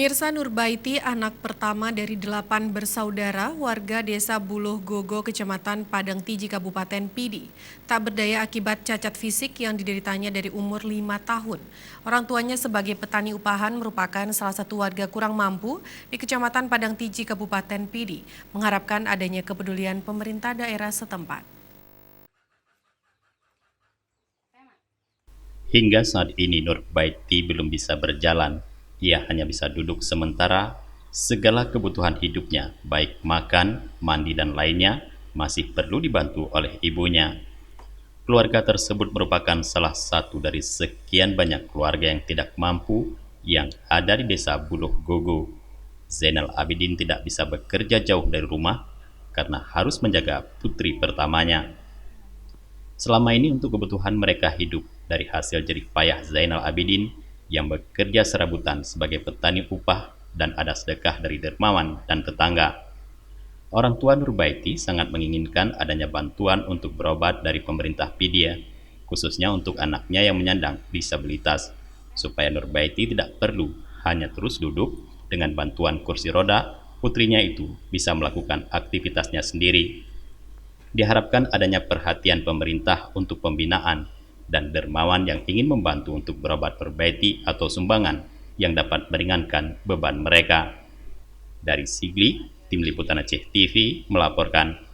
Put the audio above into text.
Pemirsa Nurbaiti, anak pertama dari 8 bersaudara, warga desa Buluh Gogo, Kecamatan Padang Tiji, Kabupaten Pidi, tak berdaya akibat cacat fisik yang dideritanya dari umur 5 tahun. Orang tuanya sebagai petani upahan merupakan salah satu warga kurang mampu di Kecamatan Padang Tiji, Kabupaten Pidi, mengharapkan adanya kepedulian pemerintah daerah setempat. Hingga saat ini Nurbaiti belum bisa berjalan. Ia hanya bisa duduk sementara. Segala kebutuhan hidupnya, baik makan, mandi dan lainnya, masih perlu dibantu oleh ibunya. Keluarga tersebut merupakan salah satu dari sekian banyak keluarga yang tidak mampu yang ada di desa Buluh Gogo. Zainal Abidin tidak bisa bekerja jauh dari rumah karena harus menjaga putri pertamanya. Selama ini untuk kebutuhan mereka hidup dari hasil jerih payah Zainal Abidin yang bekerja serabutan sebagai petani upah dan ada sedekah dari dermawan dan tetangga. Orang tua Nurbaiti sangat menginginkan adanya bantuan untuk berobat dari pemerintah Pidia, khususnya untuk anaknya yang menyandang disabilitas, supaya Nurbaiti tidak perlu hanya terus duduk dengan bantuan kursi roda, putrinya itu bisa melakukan aktivitasnya sendiri. Diharapkan adanya perhatian pemerintah untuk pembinaan dan dermawan yang ingin membantu untuk berobat perbaiki atau sumbangan yang dapat meringankan beban mereka. Dari Sigli, Tim Liputan Aceh TV melaporkan.